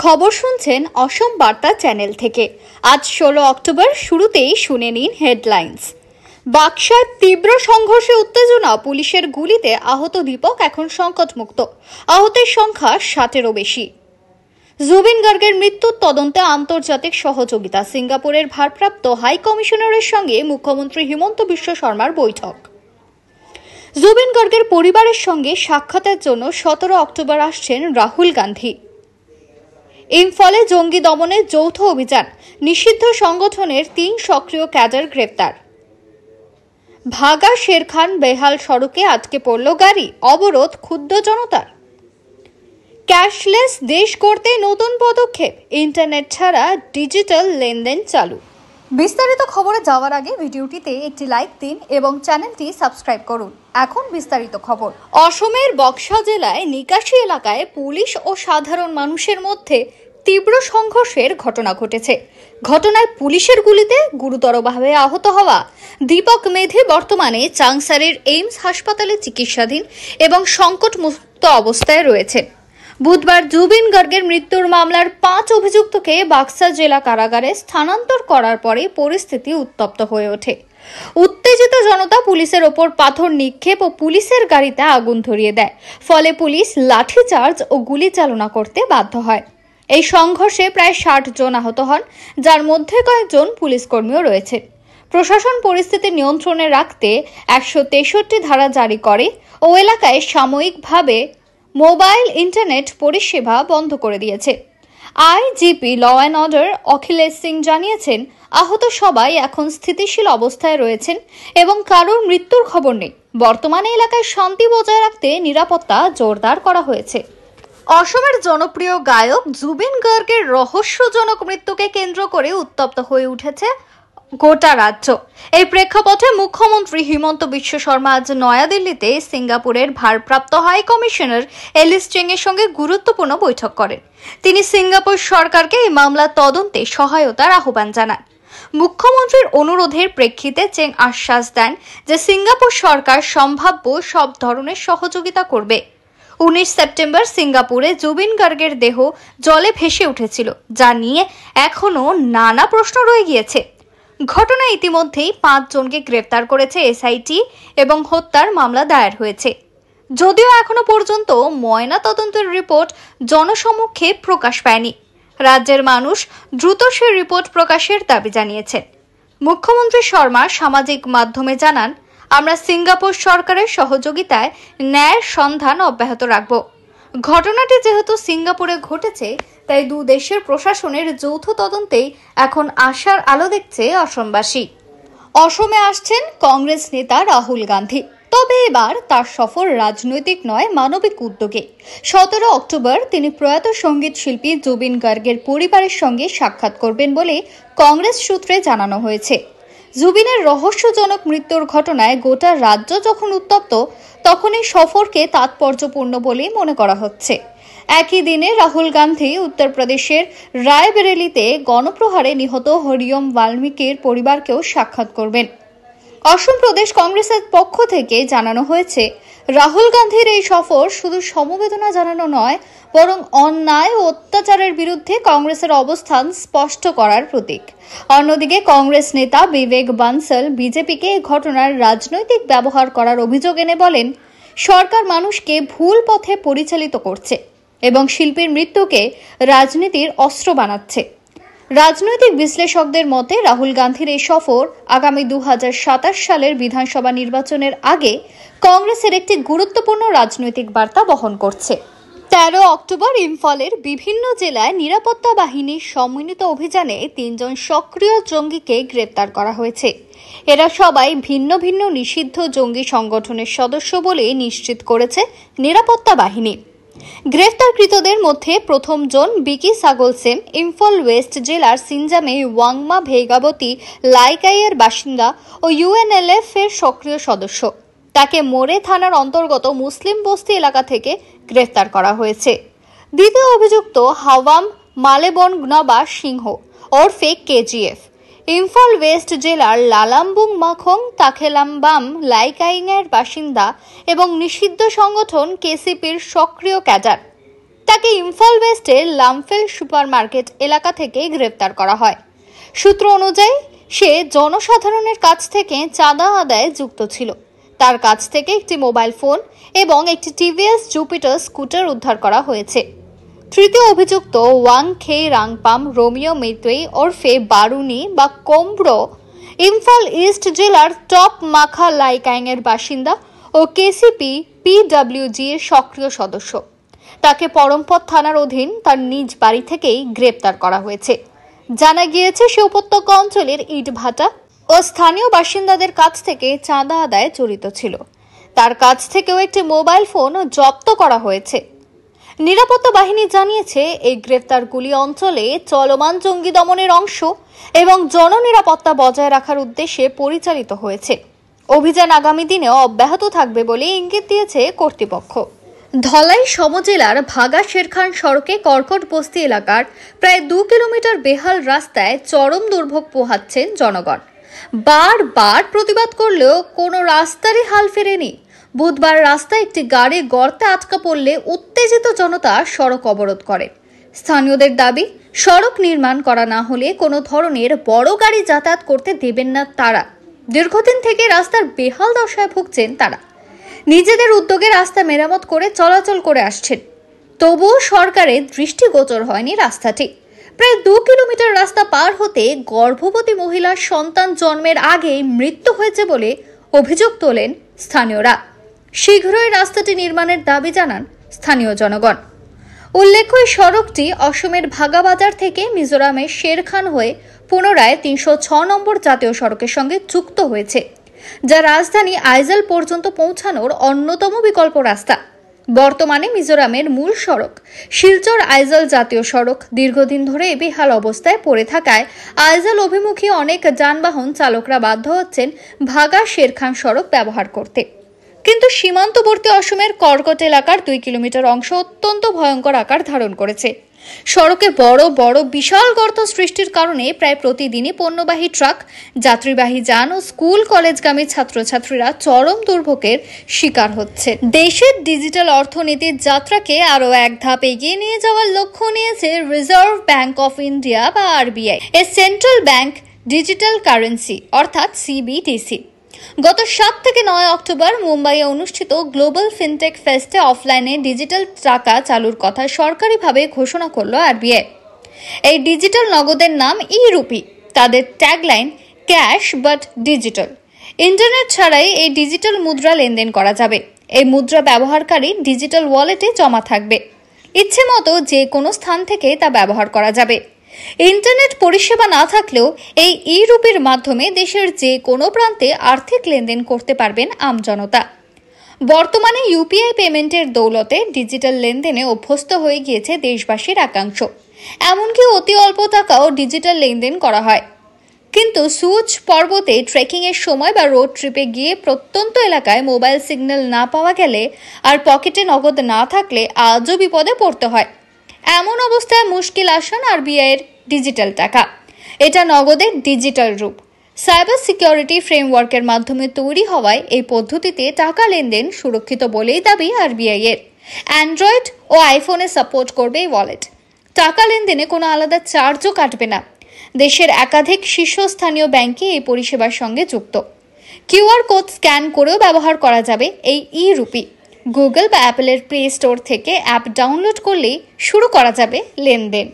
খবর শুনছেন অসম বার্তা চ্যানেল থেকে। আজ 16 অক্টোবর। শুরুতেই শুনে নিন হেডলাইন্স। বাক্সায় তীব্র সংঘর্ষে উত্তেজনা, পুলিশের গুলিতে আহত দীপক এখন সংকটমুক্ত। আহতের সংখ্যা 60-এরও বেশি। জুবিন গার্গের মৃত্যুর তদন্তে আন্তর্জাতিক সহযোগিতা, সিঙ্গাপুরের ভারপ্রাপ্ত হাই কমিশনারের সঙ্গে মুখ্যমন্ত্রী হিমন্ত বিশ্ব শর্মার বৈঠক। জুবিন গার্গের পরিবারের সঙ্গে সাক্ষাতের জন্য 17 অক্টোবর আসছেন রাহুল গান্ধী। ইম্ফলে জঙ্গি দমনের যৌথ অভিযান, নিষিদ্ধ সংগঠনের 3 সক্রিয় ক্যাডার গ্রেপ্তার। ভাগা শেরখান বেহাল সড়কে আটকে পড়ল গাড়ি, অবরোধ ক্ষুব্ধ জনতার। ক্যাশলেস দেশ গড়তে নতুন পদক্ষেপ, ইন্টারনেট ছাড়া ডিজিটাল লেনদেন চালু। বিস্তারিত খবরে যাওয়ার আগে ভিডিওটিতে একটি লাইক দিন এবং চ্যানেলটি সাবস্ক্রাইব করুন। এখন বিস্তারিত খবর। অসমের বক্সা জেলায় নিকাশি এলাকায় পুলিশ ও সাধারণ মানুষের মধ্যে তীব্র সংঘর্ষের ঘটনা ঘটেছে। ঘটনায় পুলিশের গুলিতে গুরুতরভাবে আহত হওয়া দীপক মেধে বর্তমানে চাংসারের এইমস হাসপাতালে চিকিৎসাধীন এবং সংকটমুক্ত অবস্থায় রয়েছে। বুধবার জুবিন গার্গের মৃত্যুর মামলার 5 অভিযুক্তকে বাক্সা জেলা কারাগারে স্থানান্তর করার পরে পরিস্থিতি উত্তপ্ত হয়ে ওঠে। উত্তেজিত জনতা পুলিশের ওপর পাথর নিক্ষেপ ও পুলিশের গাড়িতে আগুন ধরিয়ে দেয়। ফলে পুলিশ লাঠিচার্জ ও গুলি চালনা করতে বাধ্য হয়। এই সংঘর্ষে প্রায় 60 জন আহত হন, যার মধ্যে কয়েকজন পুলিশ কর্মীও রয়েছে। প্রশাসন পরিস্থিতি নিয়ন্ত্রণে রাখতে 163 ধারা জারি করে ও এলাকায় সাময়িকভাবে মোবাইল ইন্টারনেট পরিষেবা বন্ধ করে দিয়েছে। IGP law and order Akhilesh Singh জানিয়েছেন, আহত সবাই এখন স্থিতিশীল অবস্থায় রয়েছেন এবং কারোর মৃত্যুর খবর নেই। বর্তমানে এলাকায় শান্তি বজায় রাখতে নিরাপত্তা জোরদার করা হয়েছে। অসমের জনপ্রিয় গায়ক জুবিন গার্গের রহস্যজনক মৃত্যুকে কেন্দ্র করে উত্তপ্ত হয়ে উঠেছে গোটা রাজ্য। এই প্রেক্ষাপটে মুখ্যমন্ত্রী হিমন্ত বিশ্ব শর্মা আজ নয়াদিল্লিতে সিঙ্গাপুরের ভারপ্রাপ্ত হাই কমিশনার এলিস চেং এর সঙ্গে গুরুত্বপূর্ণ বৈঠক করেন। তিনি সিঙ্গাপুর সরকারকে এই মামলা তদন্তে সহায়তার আহ্বান জানান। মুখ্যমন্ত্রীর অনুরোধের প্রেক্ষিতে চেং আশ্বাস দেন যে সিঙ্গাপুর সরকার সম্ভাব্য সব ধরনের সহযোগিতা করবে। 19 সেপ্টেম্বর সিঙ্গাপুরে জুবিন গার্গের দেহ জলে ভেসে উঠেছিল, যা নিয়ে এখনো নানা প্রশ্ন রয়ে গিয়েছে। ঘটনায় ইতিমধ্যেই 5 জনকে গ্রেফতার করেছে এসআইটি এবং হত্যার মামলা দায়ের হয়েছে। যদিও এখনো পর্যন্ত ময়না তদন্তের রিপোর্ট জনসমক্ষে প্রকাশ পায়নি। রাজ্যের মানুষ দ্রুত সেই রিপোর্ট প্রকাশের দাবি জানিয়েছেন। মুখ্যমন্ত্রী শর্মা সামাজিক মাধ্যমে জানান, আমরা সিঙ্গাপুর সরকারের সহযোগিতায় ন্যায়ের সন্ধান অব্যাহত রাখব। ঘটনাটি যেহেতু সিঙ্গাপুরে ঘটেছে, তাই 2 দেশের প্রশাসনের যৌথ তদন্তেই এখন আশার আলো দেখছে অসমবাসী। অসমে আসছেন কংগ্রেস নেতা রাহুল গান্ধী, তবে এবার তার সফর রাজনৈতিক নয়, মানবিক উদ্যোগে। 17 অক্টোবর তিনি প্রয়াত সঙ্গীত শিল্পী জুবিন গার্গের পরিবারের সঙ্গে সাক্ষাৎ করবেন বলে কংগ্রেস সূত্রে জানানো হয়েছে। জুবিনের রহস্যজনক মৃত্যুর ঘটনায় গোটা রাজ্য যখন উত্তপ্ত, তখন এই সফরকে তাৎপর্যপূর্ণ বলেই মনে করা হচ্ছে। একই দিনে রাহুল গান্ধী উত্তরপ্রদেশের রায়বেরেলিতে গণপ্রহারে নিহত হরিওম বাল্মীকির পরিবারকেও সাক্ষাৎ করবেন। অসম প্রদেশ কংগ্রেসের পক্ষ থেকে জানানো হয়েছে, রাহুল গান্ধীর এই সফর শুধু সমবেদনা জানানো নয়, বরং অন্যায় ও অত্যাচারের বিরুদ্ধে কংগ্রেসের অবস্থান স্পষ্ট করার প্রতীক। অন্যদিকে কংগ্রেস নেতা বিবেক বানসাল বিজেপিকে এই ঘটনার রাজনৈতিক ব্যবহার করার অভিযোগ এনে বলেন, সরকার মানুষকে ভুল পথে পরিচালিত করছে এবং শিল্পীর মৃত্যুকে রাজনীতির অস্ত্র বানাচ্ছে। রাজনৈতিক বিশ্লেষকদের মতে রাহুল গান্ধীর এই সফর আগামী 2027 সালের বিধানসভা নির্বাচনের আগে কংগ্রেসের একটি গুরুত্বপূর্ণ রাজনৈতিক বার্তা বহন করছে। 13 অক্টোবর ইম্ফলের বিভিন্ন জেলায় নিরাপত্তা বাহিনীর সমন্বিত অভিযানে 3 জন সক্রিয় জঙ্গিকে গ্রেপ্তার করা হয়েছে। এরা সবাই ভিন্ন ভিন্ন নিষিদ্ধ জঙ্গি সংগঠনের সদস্য বলে নিশ্চিত করেছে নিরাপত্তা বাহিনী। গ্রেফতারকৃতদের মধ্যে প্রথম জন বিকি সাগলসেম, ইম্ফল ওয়েস্ট জেলার সিনজামে ওয়াংমা ভেগাবতী লাইকাইয়ের বাসিন্দা ও ইউএনএলএফ এর সক্রিয় সদস্য। তাকে মোরে থানার অন্তর্গত মুসলিম বস্তি এলাকা থেকে গ্রেফতার করা হয়েছে। দ্বিতীয় অভিযুক্ত হাওয়াম মালেবনগনাবা সিংহ ওরফে কেজিএফ, ইম্ফল ওয়েস্ট জেলার লালাম্বুং মাখং তাখেলাম্বাম লাইকাইংয়ের বাসিন্দা এবং নিষিদ্ধ সংগঠন কেসিপির সক্রিয় ক্যাডার। তাকে ইম্ফল ওয়েস্টের লামফেল সুপারমার্কেট এলাকা থেকে গ্রেপ্তার করা হয়। সূত্র অনুযায়ী সে জনসাধারণের কাছ থেকে চাঁদা আদায়ে যুক্ত ছিল। তার কাছ থেকে একটি মোবাইল ফোন এবং একটি টিভিএস জুপিটার স্কুটার উদ্ধার করা হয়েছে। তৃতীয় অভিযুক্ত ওয়াং খে রাংপাম রোমিও মেতুই ওরফে বারুনি বা কোমব্রো ইম্ফল ইস্ট জেলার টপ মাখা লাইকাং এর বাসিন্দা ও কেসিপি পিডব্লিউজি এর সক্রিয় সদস্য। তাকে পরমপথ থানার অধীন তার নিজ বাড়ি থেকেই গ্রেপ্তার করা হয়েছে। জানা গিয়েছে সে উপত্যকা অঞ্চলের ইটভাটা ও স্থানীয় বাসিন্দাদের কাছ থেকে চাঁদা আদায়ে জড়িত ছিল। তার কাছ থেকেও একটি মোবাইল ফোন জব্দ করা হয়েছে। নিরাপত্তা বাহিনী জানিয়েছে এই গ্রেফতারগুলি অঞ্চলে চলমান জঙ্গি দমনের অংশ এবং জননিরাপত্তা বজায় রাখার উদ্দেশ্যে পরিচালিত হয়েছে। অভিযান আগামী দিনেও অব্যাহত থাকবে বলে ইঙ্গিত দিয়েছে কর্তৃপক্ষ। ধলাই সমজেলার ভাগা শেরখান সড়কে কর্কট বস্তি এলাকার প্রায় 2 কিলোমিটার বেহাল রাস্তায় চরম দুর্ভোগ পোহাচ্ছেন জনগণ। বারবার প্রতিবাদ করলেও কোনো রাস্তারই হাল ফেরেনি। বুধবার রাস্তায় একটি গাড়ি গর্তে আটকা পড়লে উত্তেজিত জনতা সড়ক অবরোধ করে। স্থানীয়দের দাবি, সড়ক নির্মাণ করা না হলে কোনো ধরনের বড় গাড়ি যাতায়াত করতে দেবেন না তারা। দীর্ঘদিন থেকে রাস্তার বেহাল দশায় ভুগছেন তারা। নিজেদের উদ্যোগে রাস্তা মেরামত করে চলাচল করে আসছেন, তবুও সরকারের দৃষ্টিগোচর হয়নি রাস্তাটি। প্রায় 2 কিলোমিটার রাস্তা পার হতে গর্ভবতী মহিলার সন্তান জন্মের আগেই মৃত্যু হয়েছে বলে অভিযোগ তোলেন স্থানীয়রা। শীঘ্রই রাস্তাটি নির্মাণের দাবি জানান স্থানীয় জনগণ। উল্লেখ্য, এই সড়কটি অসমের ভাগাবাজার থেকে মিজোরামের শেরখান হয়ে পুনরায় 306 নম্বর জাতীয় সড়কের সঙ্গে যুক্ত হয়েছে, যা রাজধানী আইজল পর্যন্ত পৌঁছানোর অন্যতম বিকল্প রাস্তা। বর্তমানে মিজোরামের মূল সড়ক শিলচর আইজল জাতীয় সড়ক দীর্ঘদিন ধরে বেহাল অবস্থায় পড়ে থাকায় আইজল অভিমুখী অনেক যানবাহন চালকরা বাধ্য হচ্ছেন ভাগা শেরখান সড়ক ব্যবহার করতে। কিন্তু সীমান্তবর্তী অসমের কর্কট এলাকার 2 কিলোমিটার অংশ অত্যন্ত ভয়ঙ্কর আকার ধারণ করেছে। সড়কে বড় বড় বিশাল গর্ত সৃষ্টির কারণে প্রায় প্রতিদিনই পণ্যবাহী ট্রাক, যাত্রীবাহী যান ও স্কুল কলেজগামী ছাত্রছাত্রীরা চরম দুর্ভোগের শিকার হচ্ছে। দেশের ডিজিটাল অর্থনীতির যাত্রাকে আরও এক ধাপ এগিয়ে নিয়ে যাওয়ার লক্ষ্য নিয়েছে রিজার্ভ ব্যাংক অফ ইন্ডিয়া বা আরবিআই এর সেন্ট্রাল ব্যাংক ডিজিটাল কারেন্সি অর্থাৎ সিবিডিসি। গত 7 থেকে 9 অক্টোবর মুম্বাইয়ে অনুষ্ঠিত গ্লোবাল ফিনটেক ফেস্টে অফলাইনে ডিজিটাল টাকা চালুর কথা সরকারিভাবে ঘোষণা করল আরবিআই। এই ডিজিটাল নগদের নাম ই-রুপি। তাদের tagline cash but digital. Internet ছাড়াই এই ডিজিটাল মুদ্রা লেনদেন করা যাবে। এই মুদ্রা ব্যবহারকারী ডিজিটাল ওয়ালেটে জমা থাকবে। ইচ্ছে মতো যে কোনো স্থান থেকে তা ব্যবহার করা যাবে। ইন্টারনেট পরিষেবা না থাকলেও এই ই-রুপির মাধ্যমে দেশের যে কোনো প্রান্তে আর্থিক লেনদেন করতে পারবেন আমজনতা। বর্তমানে ইউপিআই পেমেন্টের দৌলতে ডিজিটাল লেনদেনে অভ্যস্ত হয়ে গিয়েছে দেশবাসীর একাংশ। এমনকি অতি অল্প টাকাও ডিজিটাল লেনদেন করা হয়। কিন্তু সুউচ পর্বতে ট্রেকিং এর সময় বা রোড ট্রিপে গিয়ে প্রত্যন্ত এলাকায় মোবাইল সিগন্যাল না পাওয়া গেলে আর পকেটে নগদ না থাকলে আজও বিপদে পড়তে হয়। এমন অবস্থায় মুশকিল আসান আরবিআই এর ডিজিটাল টাকা। এটা নগদের ডিজিটাল রূপ। সাইবার সিকিউরিটি ফ্রেমওয়ার্কের মাধ্যমে তৈরি হওয়ায় এই পদ্ধতিতে টাকা লেনদেন সুরক্ষিত বলেই দাবি আরবিআই এর। অ্যান্ড্রয়েড ও আইফোনে সাপোর্ট করবে এই ওয়ালেট। টাকা লেনদেনে কোনো আলাদা চার্জও কাটবে না। দেশের একাধিক শীর্ষস্থানীয় ব্যাংকে এই পরিষেবার সঙ্গে যুক্ত। কিউআর কোড স্ক্যান করেও ব্যবহার করা যাবে এই ই-রুপি। গুগল বা অ্যাপলের প্লে স্টোর থেকে অ্যাপ ডাউনলোড করলেই শুরু করা যাবে লেনদেন।